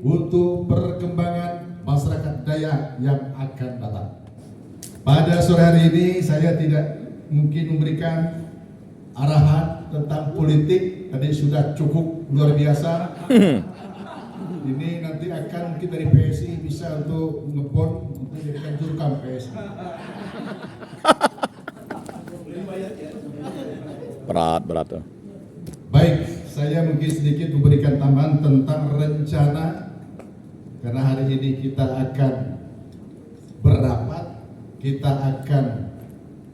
untuk perkembangan masyarakat Dayak yang akan datang. Pada sore hari ini saya tidak mungkin memberikan arahan tentang politik, tadi sudah cukup luar biasa. Ini nanti akan kita dari PSI bisa untuk ngepon untuk jadikan jurkam PSI. Berat tuh. Baik, saya mungkin sedikit memberikan tambahan tentang rencana, karena hari ini kita akan berapat, kita akan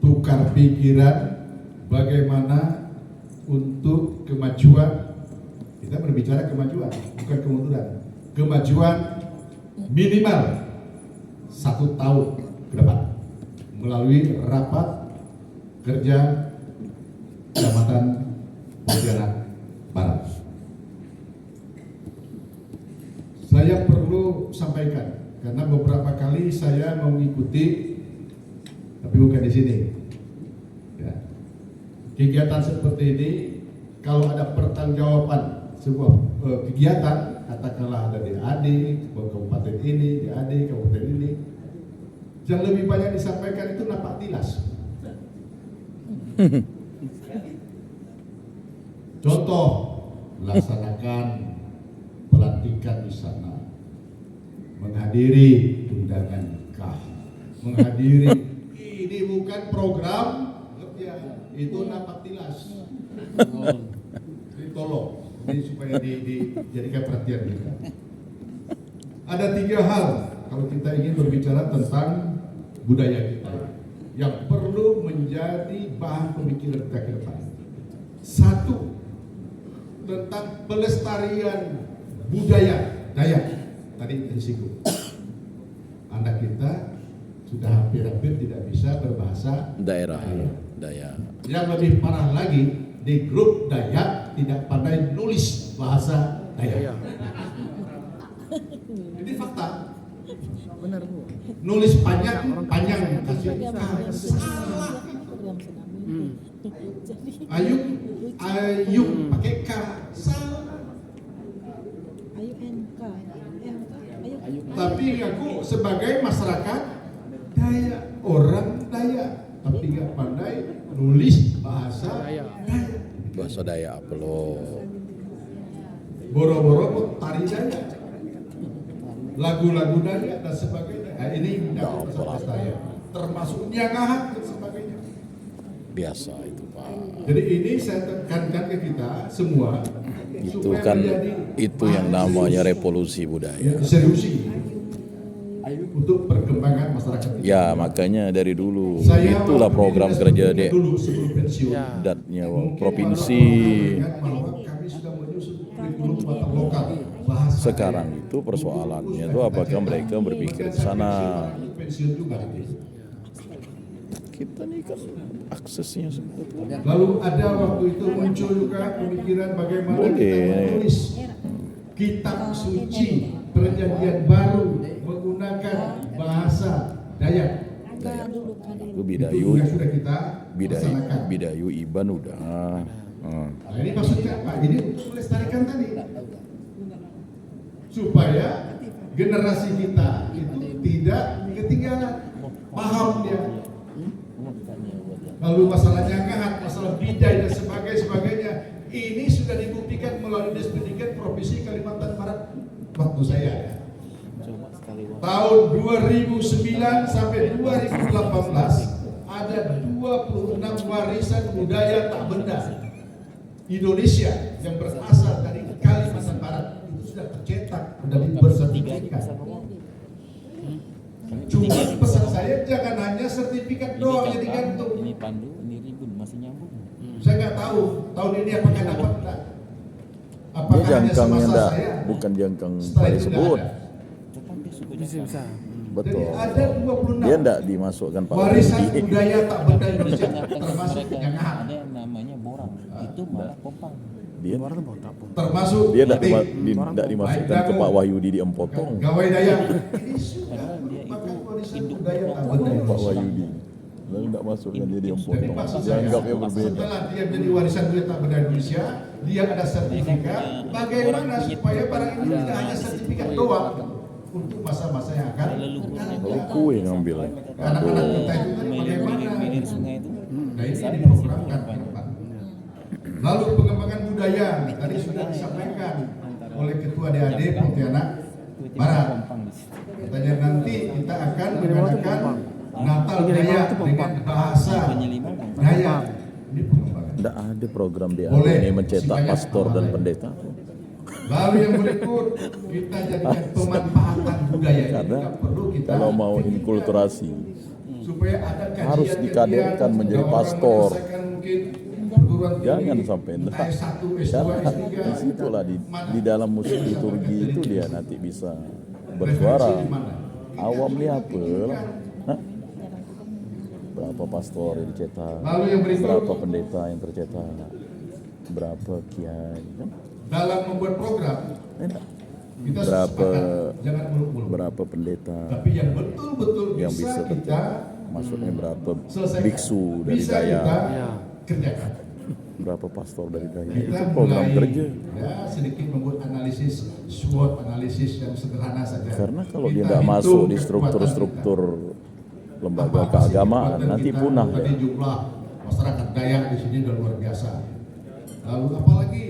tukar pikiran bagaimana untuk kemajuan. Kita berbicara kemajuan, bukan kemunduran. Kemajuan minimal 1 tahun ke depan melalui rapat kerja Kecamatan Pontianak Barat. Saya perlu sampaikan karena beberapa kali saya mengikuti, tapi bukan di sini. Ya. Kegiatan seperti ini, kalau ada pertanggungjawaban sebuah kegiatan, katakanlah ada di AD, kabupaten ini, di AD, kabupaten ini, yang lebih banyak disampaikan itu napak tilas. Contoh, laksanakan pelantikan di sana, menghadiri undangan nikah, menghadiri ini bukan program, ya, itu napak tilas. Tolong, ini supaya dijadikan perhatian kita. Ada 3 hal kalau kita ingin berbicara tentang budaya kita yang perlu menjadi bahan pemikiran kita ke depan. 1, tentang pelestarian budaya Dayak. Tadi disinggung, anak kita sudah hampir-hampir tidak bisa berbahasa Daerah. Yang lebih parah lagi, di grup Dayak tidak pandai nulis bahasa Dayak. Ini fakta. Benar Bu. Nulis panjang kasih salah. Ayung pakai K, salah. Tapi aku sebagai masyarakat Dayak, orang Dayak, tapi nggak pandai nulis bahasa Dayak. Bahasa Dayak apa lo? Boro-boro tari Dayak, lagu-lagu Dayak dan sebagainya. Nah, ini bahasa Dayak, termasuk nyangahan dan sebagainya. Biasa itu Pak. Jadi ini saya tekankan ke kita semua. Itu kan itu yang namanya revolusi budaya. Seriusi untuk perkembangan masyarakat. Ya makanya dari dulu Saya itulah program kerja dulu sebelum pensiun. datnya provinsi. Kami sudah menyusun kurikulum mata lokal bahasa. Sekarang itu persoalannya itu apakah mereka berpikir di sana. Pensiun juga. Kita nih kan aksesnya sebetulnya. Lalu ada waktu itu muncul juga pemikiran bagaimana kita menulis kitab suci perjanjian baru menggunakan bahasa Dayak. Itu Bidayu, Itu sudah kita laksanakan. Bidayu Iban udah. Nah, ini maksudnya apa? Ini untuk melestarikan tadi supaya generasi kita itu tidak ketinggalan, paham dia. Lalu masalah nyangahan, masalah bidai dan sebagainya, ini sudah dibuktikan melalui Dinas Pendidikan Provinsi Kalimantan Barat waktu saya ya. Tahun 2009 sampai 2018 ada 26 warisan budaya tak benda Indonesia yang berasal dari Kalimantan Barat, itu sudah tercetak dan bersertifikat. Cuma pesan saya jangan hanya sertifikat doang yang digantung. Ini Pandu, ini Ribun masih nyambung. Saya nggak tahu tahun ini apakah dapat enggak. Dia Apakah hanya jangkangnya semasa enggak, saya? bukan jangkang Setelah tadi itu nggak sebut. ada. Tetapi suku Bisa. Jadi Betul. ada 26 Dia enggak dimasukkan Pak warisan Wahyu. budaya tak benda Indonesia Tengah-tengah termasuk mereka nyangahan, ada yang namanya Borang, itu malah Kopang. Dia termasuk dia enggak penting, dimasukkan ke Pak Wahyudi di Empotong. gawai Dayak. Ini sudah Padahal dia maka itu warisan induk budaya tak lokal. benda Pak Indonesia. Wahyudi. Lalu tidak masukkan dia Jadi potong. maksud Dianggapnya saya, berbeda. setelah dia menjadi warisan budaya tak benda Indonesia, dia ada sertifikat. Bagaimana supaya barang ini tidak hanya sertifikat doang untuk masa-masa yang akan datang. Kalau kue ngambil. Anak-anak Aduh. kita itu kan bagaimana? Milir sungai itu. Nah ini diprogramkan ke depan. Lalu pengembangan budaya tadi sudah disampaikan oleh Ketua DAD Pontianak Barat. Katanya nanti kita akan mengadakan Natal Dayak dengan bahasa Dayak. Ini pengembangan. Tidak ada program dia Boleh. ini mencetak Masih pastor banyak dan hal lain. pendeta. Lalu yang berikut kita jadikan pemanfaatan budaya ini Karena juga perlu kita kalau mau pikirkan. inkulturasi Supaya ada kajian harus dikaderkan menjadi orang pastor. menyelesaikan mungkin perguruan tinggi, Jangan sampai entah enggak. S1, S2, Karena S3. di situlah di dalam musik liturgi itu dia nanti bisa Referensi bersuara. di mana? Awam lihat apa? Hah? Berapa pastor yang dicetak, Lalu yang berikut, berapa pendeta yang tercetak, berapa kiai, kan? dalam membuat program Enak. kita Berapa sepakat, jangan muluk-muluk. berapa pendeta Tapi yang betul-betul yang bisa bisa kita maksudnya berapa selesaikan. biksu dari Bisa Dayak, kita kerjakan. berapa pastor dari Dayak, itu Kita program mulai kerja. ya, sedikit membuat analisis SWOT, analisis yang sederhana saja. Karena kalau dia Kita tidak hitung masuk di kekuatan struktur-struktur kita. lembaga Apa sih keagamaan, kekuatan nanti kita? punah Tadi ya. jumlah masyarakat Dayak di sini sudah luar biasa. Lalu apalagi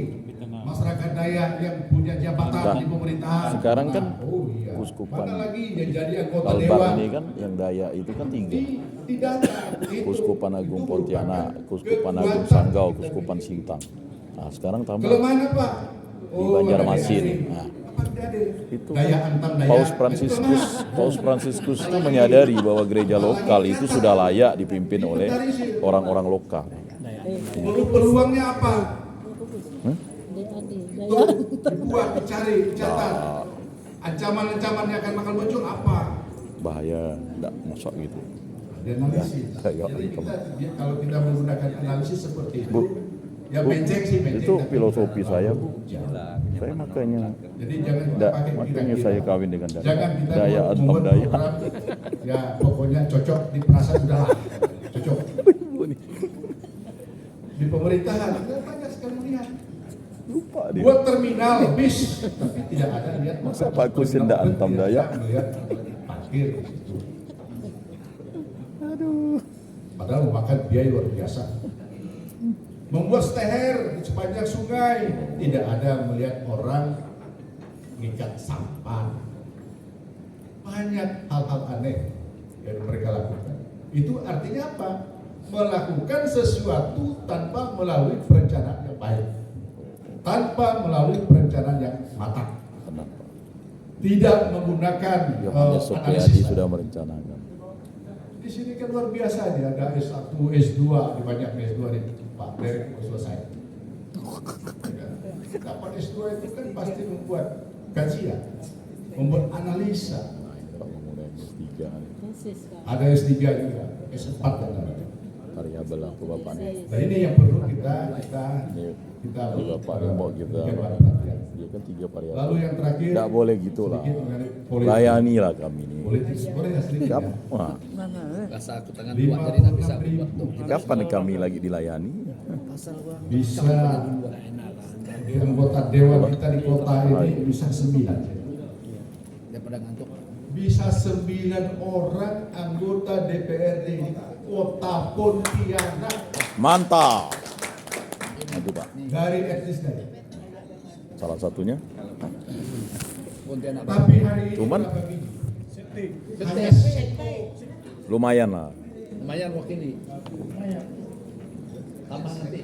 masyarakat Dayak yang punya jabatan Nah, di pemerintahan. sekarang kan oh iya. Kuskupan Mana lagi yang jadi anggota Kalbar dewan ini kan yang Dayak itu kan 3. di data itu, Kuskupan Agung itu Pontianak, merupakan Kuskupan Agung kekuatan Sanggau, kita. Kuskupan Sintang. Nah sekarang tambah Kelemahan apa? di Banjarmasin. ada Nah, adik. itu Daya antam daya. Paus Fransiskus itu menyadari bahwa gereja lokal itu sudah layak dipimpin oleh orang-orang lokal. Peluangnya apa? Hmm? Tuh, dibuat, dicari, dicatat. Ancaman-ancaman yang akan bakal muncul apa? Bahaya, tidak masak gitu. Ada analisis. Ya, Jadi kalau kita menggunakan analisis seperti itu, Bu, ya Bu, menceng sih menceng. itu tapi filosofi kita saya, terlalu Bu. jauh. Saya makanya Jadi jangan kita Nggak, pakai makanya kira-kira. saya kawin dengan Daya. Jangan kita Daya antam membuat Daya. program, ya pokoknya cocok di perasaan udah lah. Cocok. Di pemerintahan kita banyak sekali melihat. Lupa dia. Buat terminal bis, tapi tidak ada lihat Masa Pak Kusin ndak antam Daya? Melihat parkir di situ. Padahal memakan biaya luar biasa. Membuat steher di sepanjang sungai, tidak ada melihat orang mengikat sampah. Banyak hal-hal aneh yang mereka lakukan. Itu artinya apa? Melakukan sesuatu tanpa melalui perencanaan yang baik, tanpa melalui perencanaan yang matang, Kenapa? tidak menggunakan Yohanes Supriyadi analisis. sudah merencanakan. Di sini kan luar biasa nih, ada S1, S2, di banyak S2 di Pak Derek mau selesai. Dapat S2 itu kan pasti membuat kajian, membuat analisa. Kalau mulai S3 nih, Ada S3 juga, S4 dan lain-lain. variabel apa Bapak nih? Nah ini yang perlu kita Ini Bapak bikin yang mau kita, perhatian. dia kan 3 variabel. Lalu yang terakhir, Tidak boleh gitu lah. sedikit mengenai politik. Layanilah kami ini. Politik, boleh nggak sedikit ya? Wah, Rasa aku tangan 56.000 kapan kami lagi dilayani? bisa di anggota dewan kita di kota ini bisa 9. daripada ngantuk. Bisa 9 orang anggota DPRD di kota Pontianak Mantap. Itu Pak. dari etnis Dayak. Salah satunya Pontianak. Tapi hari ini Cuman- kita begini. Hanya lumayan lah. Lumayan wakili. Tambah nanti.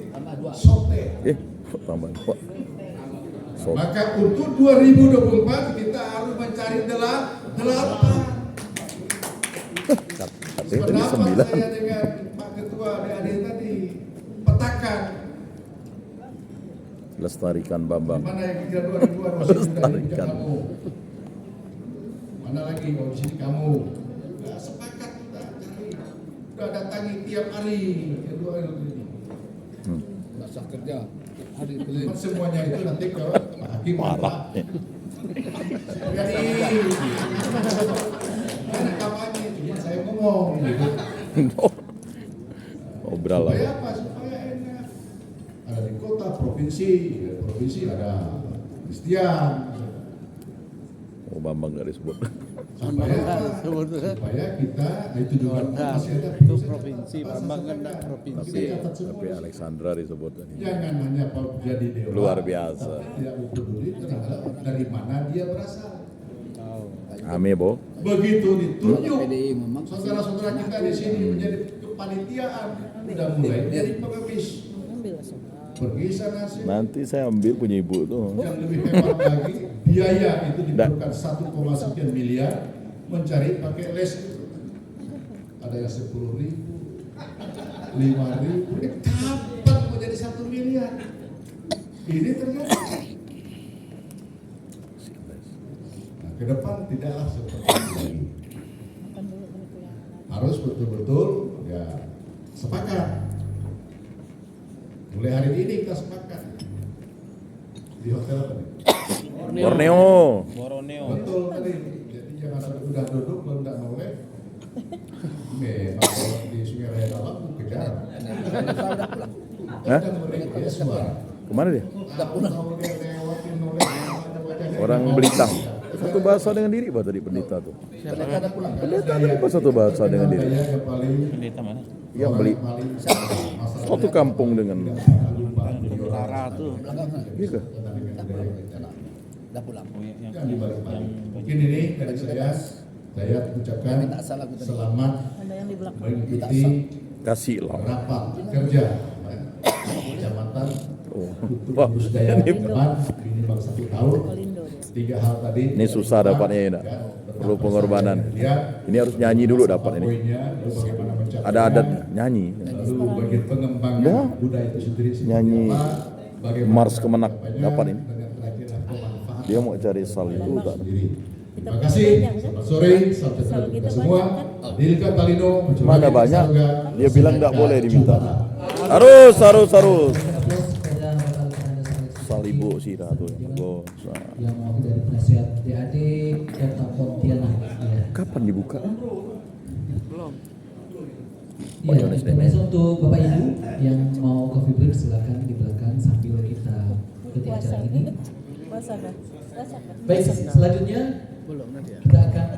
Tambah 2. sote. Tambah Pak. So, Maka untuk 2024 kita harus mencari 8. katanya tadi Pendapat 9. saya dengan Pak Ketua DAD tadi, petakan Lestarikan Bambang. mana yang kira 2000-an masih muda di Lestarikan. kamu. Mana lagi oh di sini kamu. Nah, sepakat kita cari. Udah datangi tiap hari kedua ini. Masa kerja. Hari beli. Cuma semuanya itu nanti ke Pak Hakim Parah. Jadi mana kampanye cuma saya ngomong gitu. Obral lah. Supaya apa? Supaya enak. Ada di kota, provinsi ada Kristian. Oh, Bambang nggak disebut. Supaya apa? Supaya kita itu juga masih ada Itu provinsi, Bambang kan enggak provinsi. Tapi Alexandra disebut tadi. Jangan hanya jadi dewa. Luar biasa. Tidak peduli terhadap dari mana dia berasal. Ame, Bo. Begitu ditunjuk PDI memang saudara-saudara kita di sini menjadi kepanitiaan, udah mulai jadi pengemis. Pergi sana sini. Nanti saya ambil punya ibu tuh. Yang lebih hebat lagi, biaya itu diperlukan 1,sekian miliar mencari pakai les itu. Ada yang 10.000, 5.000. Kapan mau jadi 1 miliar? Ini terjadi. Nah, ke depan tidaklah seperti ini. Harus betul-betul ya sepakat. Mulai hari ini kita sepakat di hotel apa nih? Borneo. Betul tadi. Jadi jangan sampai udah duduk belum tidak noleh. Memang kalau di Sungai Raya Dalam kejar. Hah? Dan mereka ya suara. Kemana dia? Kalau dia lewatin noleh. Orang Belitang. Satu bahasa dengan diri Pak tadi pendeta tuh. Pendeta tadi apa satu bahasa dengan diri? Yang paling Pendeta mana? Yang beli suatu kampung dengan Utara tuh. gitu. Udah pulang. Oh, yang yang dibalik-balik. Mungkin ini dari saya ucapkan selamat mengikuti Kasih lah. rapat kerja kecamatan Oh. untuk Wah, budaya ini depan minimal 1 tahun. 3 hal tadi. Ini susah dapatnya ya, Nak. Perlu pengorbanan. Ini harus nyanyi dulu dapat ini. Ada adat nyanyi. Lalu bagian pengembangan Ya. budaya itu sendiri Nyanyi bagaimana Mars Kemenak dapat ini. dengan terakhir pemanfaatan Dia mau cari sal itu tak. sendiri. Terima kasih. Selamat sore. Salam sejahtera kita semua. Dilka Talino. Mana banyak? Dia bilang tidak boleh diminta. Harus. Sal ibu sirah tuh. Bos. Yang mau dari penasihat DAD Kota Pontianak. Ya. Kapan dibuka? Ya, informasi untuk Bapak Ibu yang mau coffee break silakan di belakang sambil kita ikuti acara ini. Baik, selanjutnya kita akan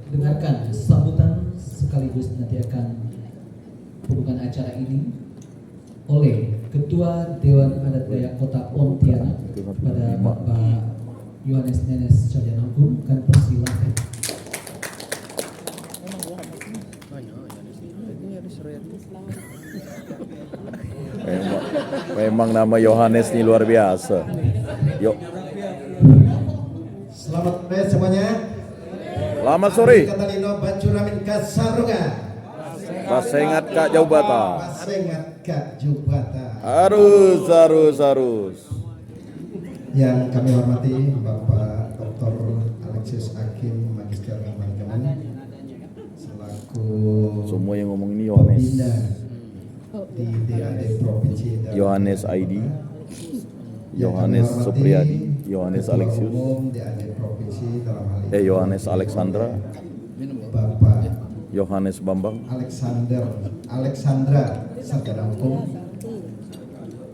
dengarkan sambutan sekaligus nanti akan pembukaan acara ini oleh Ketua Dewan Adat Dayak Kota Pontianak pada Bapak Yohanes Nenes Sarjana Hukum. Kami persilahkan. Memang nama Yohanes ini luar biasa. Yuk. Selamat sore semuanya. Selamat sore. Katalino Bacuramin Kasarunga. Pasengat Kak Jauh Bata. Pasengat Kak Jubata. Harus. Yang kami hormati Bapak Dr. Alexis Hakim Magister Manajemen selaku Semua yang ngomong ini Yohanes. pembina di DAD Provinsi dan Yohanes ID. yang Yohanes kami hormati Supriyadi, Yohanes Ketua Alexius. Umum DAD Provinsi dalam hal ini Yohanes Alexandra, Bapak Yohanes Bambang, Alexandra Sarjana Hukum.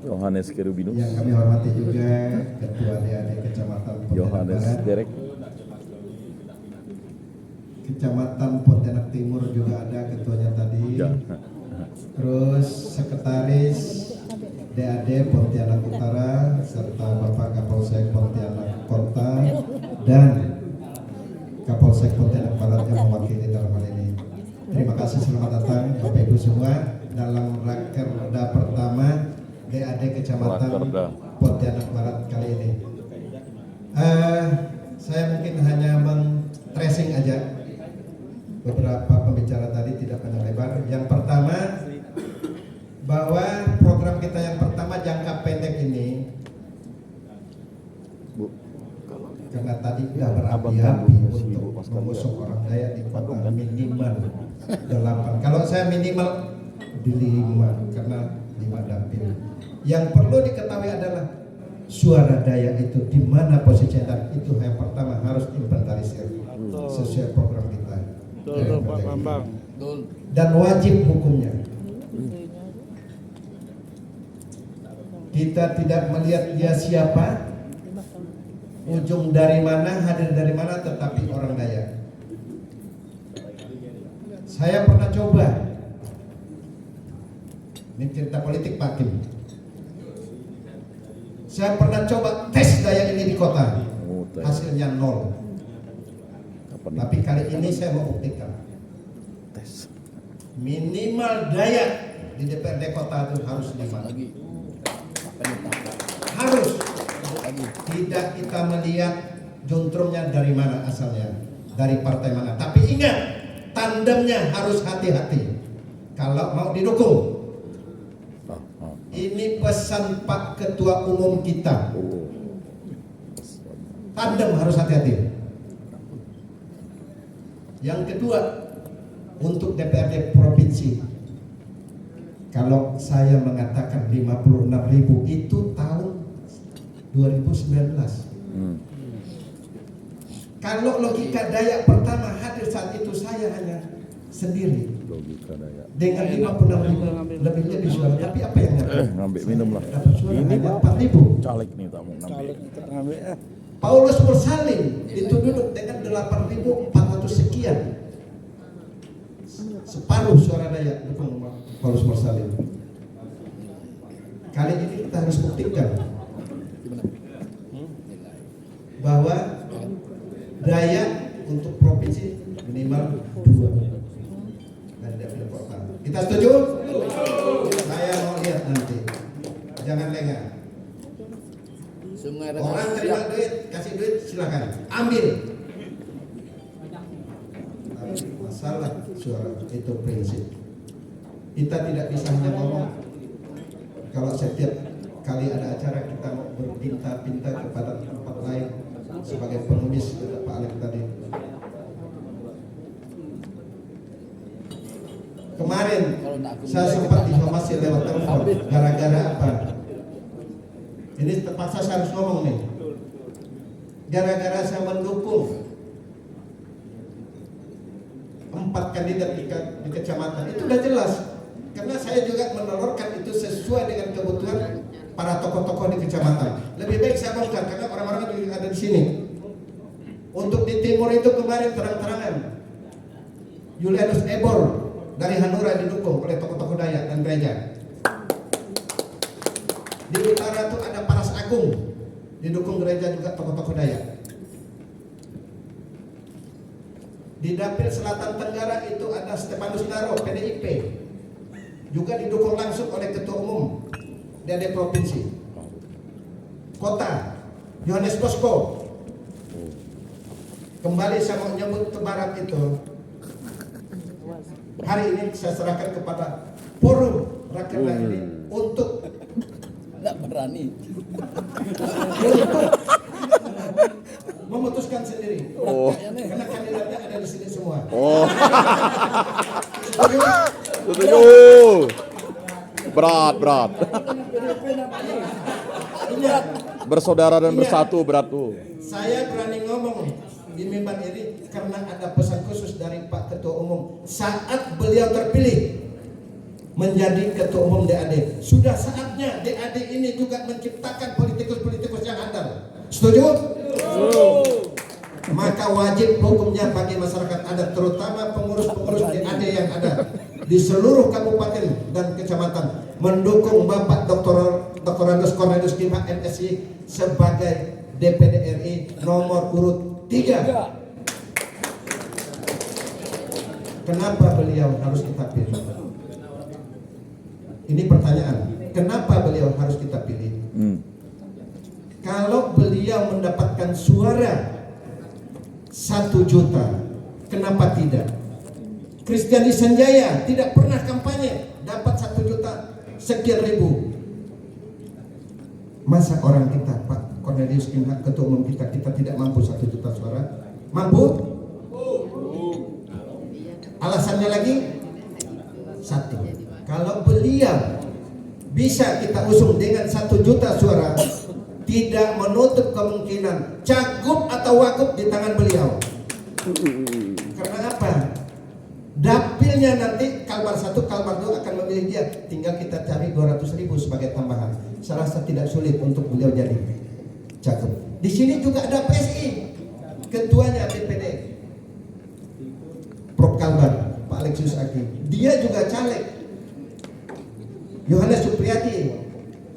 Yohanes Kerubinus, Yang kami hormati juga Ketua DAD Kecamatan Pontianak Yohanes Barat, Derek, Kecamatan Pontianak Timur juga ada ketuanya tadi. Ya. Terus Sekretaris DAD Pontianak Utara serta Bapak Kapolsek Pontianak Kota dan Kapolsek Pontianak Barat yang mewakili dalam hal ini. Terima kasih, selamat datang Bapak Ibu semua dalam rakerda pertama DAD Kecamatan Rakerda Pontianak Barat kali ini. Saya mungkin hanya tracing aja beberapa pembicara tadi, tidak panjang lebar. Yang pertama, bahwa program kita yang pertama jangka pendek ini, Bu. karena tadi udah berapi-api untuk mengusung orang Dayak di kota minimal 8. Kalau saya minimal di 5 karena 5 dapil. Yang perlu diketahui adalah suara Dayak itu di mana posisinya, dan itu yang pertama harus inventarisir sesuai program kita. Yang Pak Bambang. dan wajib hukumnya. Kita tidak melihat dia siapa, ujung dari mana, hadir dari mana, tetapi orang Dayak. Saya pernah coba, ini cerita politik Pak Kim. Saya pernah coba tes Dayak ini di kota, Oh, tes. hasilnya 0. Kapan Tapi kali ini saya mau buktikan, tes? minimal Dayak di DPRD kota itu harus 5. Harus. Tidak kita melihat juntrungnya dari mana asalnya, dari partai mana. Tapi ingat, tandemnya harus hati-hati kalau mau didukung. Ini pesan Pak Ketua Umum kita. Oh. Tandem harus hati-hati. Yang kedua, untuk DPRD provinsi, kalau saya mengatakan 56.000 itu tahun 2019. Kalau logika Dayak pertama hadir saat itu, saya hanya sendiri Logika Dayak. dengan 56.000 lebih suara. Tapi apa yang dapat? Ngambil minum lah. Dapat suara Ini hanya Pak 4.000. caleg nih tak mau ngambil. Ngambil Paulus Mursalin itu duduk dengan 8.400 sekian. Separuh suara Dayak dukung Paulus Mursalin. Kali ini kita harus buktikan bahwa Dayak untuk provinsi minimal 2 dan dapil kota. Kita setuju? Saya mau lihat nanti. Jangan lengah. Orang terima duit, kasih duit silakan, ambil. Tapi masalah suara itu prinsip. Kita tidak bisa hanya ngomong. Kalau setiap kali ada acara kita mau berpinta-pinta kepada tempat lain sebagai pengemis, kata Pak Alek tadi. Kemarin saya sempat dihomasi lewat telepon. Gara-gara apa? Ini terpaksa saya harus ngomong nih. Gara-gara saya mendukung 4 kandidat di kecamatan, itu udah jelas. Karena saya juga menelurkan itu sesuai dengan kebutuhan para tokoh-tokoh di kecamatan. Lebih baik saya bongkar karena orang-orang juga ada di sini. Untuk di timur itu kemarin terang-terangan Julianus Ebor dari Hanura didukung oleh tokoh-tokoh Dayak dan gereja. Di utara itu ada Paras Agung didukung gereja juga tokoh-tokoh Dayak. Di dapil selatan Tenggara itu ada Stefanus Naro PDIP juga didukung langsung oleh Ketua Umum DAD Provinsi. Kota Yohanes Bosco. Kembali saya mau nyebut ke barat itu. Hari ini saya serahkan kepada forum rakyat ini untuk Tidak berani. memutuskan sendiri. Oh. Karena kandidatnya ada di sini semua. Oh. Setuju. Berat. Bersaudara dan bersatu berat tuh. Saya berani ngomong di mimbar ini karena ada pesan khusus dari Pak Ketua Umum saat beliau terpilih menjadi Ketua Umum DAD. Sudah saatnya DAD ini juga menciptakan politikus-politikus yang handal. Setuju? Maka wajib hukumnya bagi masyarakat adat, terutama pengurus-pengurus DAD yang ada di seluruh kabupaten dan kecamatan, mendukung Bapak Dr. Andes Cornelius Kimha MSI sebagai DPD RI nomor urut 3. Kenapa beliau harus kita pilih? Ini pertanyaan. Kenapa beliau harus kita pilih? Kalau beliau mendapatkan suara 1 juta, kenapa tidak? Kristiani Sanjaya tidak pernah kampanye dapat 1 juta sekian ribu. Masa orang kita, Pak Cornelius Kimha, Ketua Umum kita tidak mampu 1 juta suara? Mampu? Alasannya lagi satu, kalau beliau bisa kita usung dengan 1 juta suara, tidak menutup kemungkinan cagup atau wagub di tangan beliau. Karena apa? Dapilnya nanti Kalbar 1, Kalbar 2 akan memilih dia. Tinggal kita cari 200.000 sebagai tambahan. Saya rasa tidak sulit untuk beliau jadi cakup. Di sini juga ada PSI, ketuanya DPD, Prof Kalbar, Pak Alexius Aki. Dia juga caleg. Yohanes Supriyati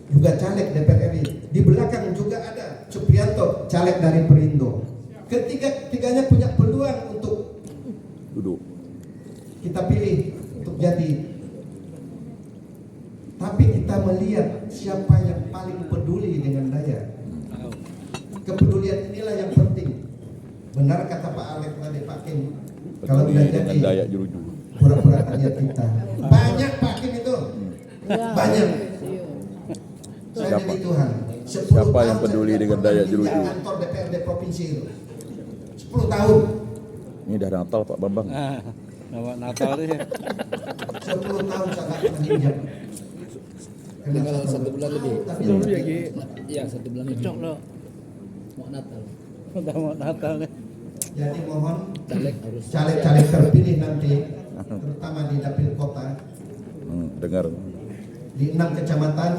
juga caleg DPR RI. Di belakang juga ada Supriyanto, caleg dari Perindo. Ketiga-tiganya punya peluang untuk Duduk. kita pilih untuk jadi. Tapi kita melihat siapa yang paling peduli dengan daya. Kepedulian inilah yang penting. Benar kata Pak Alex tadi, Pak Kim. Kalau udah Dengan jadi Dayak Jeruju. pura-pura lihat kita. Banyak Pak Kim itu. Banyak. Saya Siapa? demi Tuhan. 10 Siapa yang tahun peduli saya dengan tidak Dayak pernah Jeruju? meninjau kantor DPRD provinsi itu. 10 tahun. Ini dah Natal Pak Bambang. Ah, awak Natal deh. 10 tahun saya nggak pernah meninjau. Tinggal 1 bulan lebih. Tapi Iya 1 bulan lebih. Cok lo. Mau Natal. Udah mau Natal nih. jadi mohon Caleg harus. caleg-caleg terpilih nanti, terutama di dapil kota, Dengar. di 6 kecamatan,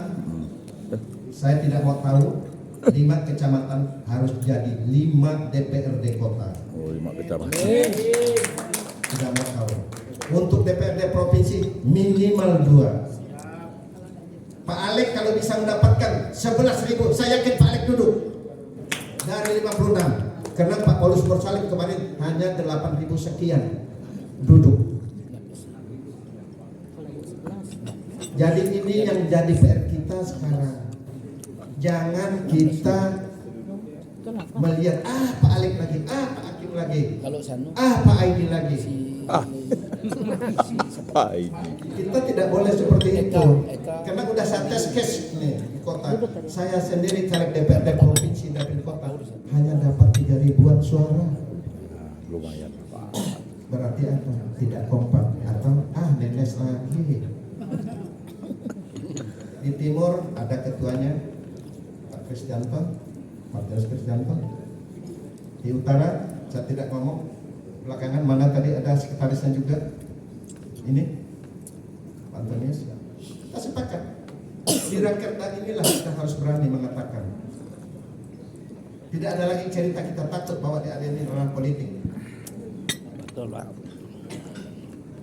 saya tidak mau tahu, 5 kecamatan harus jadi 5 DPRD kota. Oh, 5 kecamatan. Tidak mau tahu. Untuk DPRD provinsi minimal 2. Pak Alek kalau bisa mendapatkan 11.000, saya yakin Pak Alek duduk dari 56. Karena Pak Paulus Borsalim kemarin hanya 8.000 sekian duduk. Jadi ini yang jadi PR kita sekarang. Jangan kita melihat Pak Alek lagi, Pak Hakim lagi, Kalau Sanu Pak Aidi lagi. Pak ini. Kita tidak boleh seperti itu. Eka. Karena udah saya tes case nih di kota. Saya sendiri caleg DPRD provinsi dari kota hanya dapat 3.000-an suara. Lumayan Pak. Berarti apa? Tidak kompak atau nenes lagi. Di timur ada ketuanya Pak Kristianto, Martinus Kristianto. Di utara saya tidak ngomong. Belakangan mana tadi ada sekretarisnya juga. Ini Pak Antonius. Kita sepakat. Di rakerda inilah kita harus berani mengatakan. Tidak ada lagi cerita kita takut bahwa dia ada ini ranah politik. Betul Pak.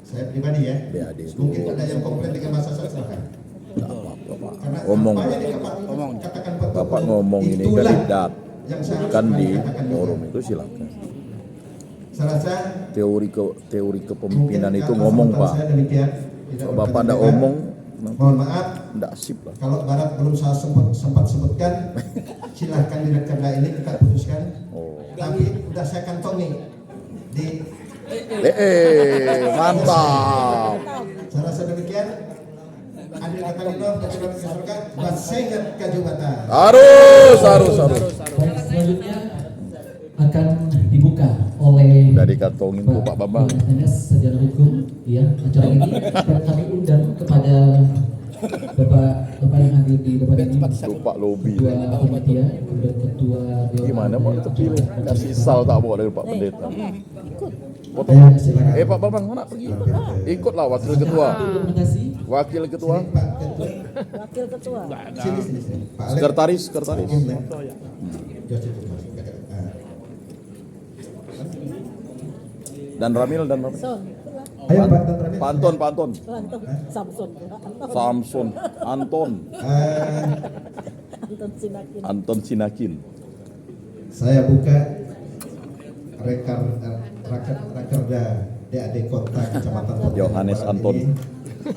Saya pribadi ya. BAD. Mungkin ada yang komplain dengan masa saya silakan. Tidak apa-apa Pak. Karena Ngomong. apa yang dikatakan Pak Bapak Jokowi, ngomong ini itulah kandidat. yang saya harus Kan di berani katakan juga. forum itu silakan. Saya rasa Teori kepemimpinan mungkin itu kata ngomong sambutan Pak. saya demikian, tidak Kalau Bapak berkecuali. ndak ngomong, Mohon maaf ndak sip lah. kalau Barat belum saya sempat sebutkan, silahkan di rakerda ini kita putuskan. Oh. Tapi udah saya kantongi di. Mantap. Saya rasa demikian. Adil kata Lino, kecuali surga, basengat kajubatan. Harus. Baik, selanjutnya akan dibuka oleh Udah dikantongin tuh Pak Bambang. NS Sejarah Hukum, ya acara ini dan kami undang kepada Bapak yang hadir di depan ini, Lupa lobby. Ketua Panitia, kemudian Ketua Dewan Gimana mau Panitia, terpilih? Kasih sal tak bawa dari Pak Pendeta. Foto. Ya, silakan. Pak Bambang mana pergi? Ikutlah wakil ketua. Terima kasih. Wakil ketua. Sini, Pak Ketua. Wakil Ketua. Sini. Pak Alek. Sekretaris. Joseph Thomas. Dan Ramil. Son. Ayo Pak Tan Ramil. Pantun. Anton. Samson. Samson. Anton. Anton Sinakin. Anton Sinakin. Saya buka rakerda DAD Kota Kecamatan Pontianak Yohanes Barat Anton. ini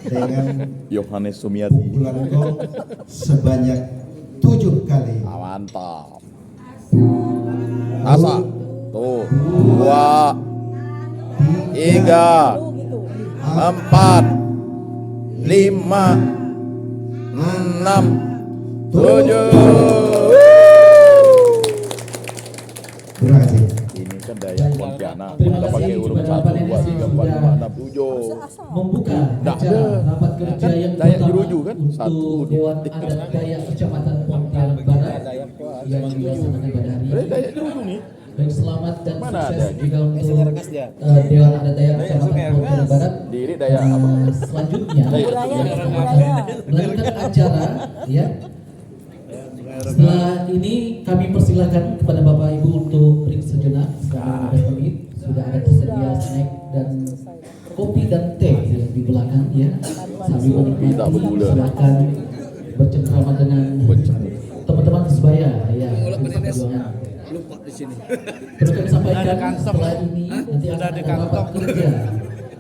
dengan Yohanes Sumiati. pukulan gol sebanyak 7 kali. Mantap. Asa. Tuh. 2, 3, 4, 5, 6, 7. Terima kasih. Ini kan Dayak Pontianak. Terima Kita kasih pakai urut kepada 1, 2, 3, 4, 5, 6, 7. Membuka Nggak acara ada. rapat kerja yang Dayak pertama Jeruju kan? untuk Satu. Dewan Adat Dayak Kecamatan Pontianak Barat yang dilaksanakan pada hari ini. Dayak Jeruju nih. Baik, selamat dan Mana sukses ada? juga untuk Sungai Rengas dia. Dewan Adat Dayak Kecamatan Pontianak Barat. Diri Dayak apa? Selanjutnya Dayak. Budaya. melanjutkan acara ya. Setelah ini kami persilakan kepada Bapak Ibu untuk break sejenak selama 15 menit. Sudah ada tersedia snack dan kopi dan teh ya, di belakang ya. Sambil Tidak menikmati bergula. silakan bercengkrama dengan teman-teman sebaya ya. Perjuangan. Lupa di sini. Perlu kami sampaikan setelah ini nanti akan ada rapat kerja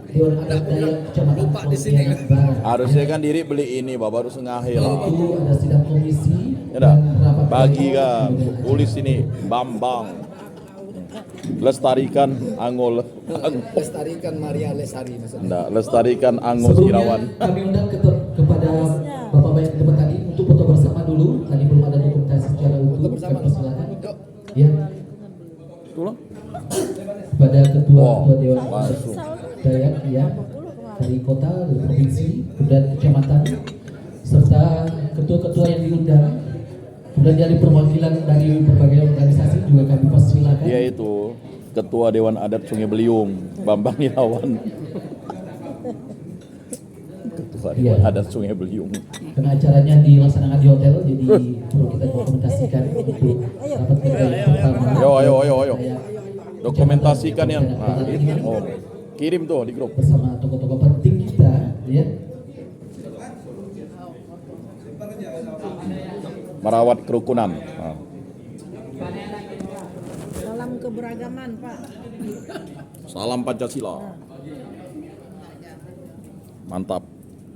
Dewan Adat Dayak Kecamatan Pontianak Barat. Harusnya kan Diri beli ini, Bapak harus ngahil. Yaitu ada sidang komisi Ya dah, dan rapat bagi kerja kan, kemudian tulis ini, Bambang. Lestarikan Angol. Lestarikan Maria Lesari maksudnya. Enggak, lestarikan Angol Sebelumnya Irawan. kami undang kepada Bapak yang debat tadi untuk foto bersama dulu. Tadi belum ada dokumentasi secara utuh. Foto bersama. Kami persilakan. Yuk. Ya, Itulah. kepada ketua Wow, Dewan langsung. Dayak ya dari kota, dari provinsi, kemudian kecamatan, serta ketua-ketua yang diundang. Kemudian dari perwakilan dari berbagai organisasi juga kami persilakan. Yaitu Ketua Dewan Adat Sungai Beliung, Bambang Irawan. Ketua Dewan Iya. Adat Sungai Beliung. Karena acaranya dilaksanakan di hotel, jadi perlu kita dokumentasikan untuk rapat kerja yang pertama. Ayo. Dokumentasikan yang oh, kirim tuh di grup. Bersama tokoh-tokoh penting kita, ya. Merawat kerukunan. Nah. Dalam keberagaman, Pak. Salam Pancasila. Mantap.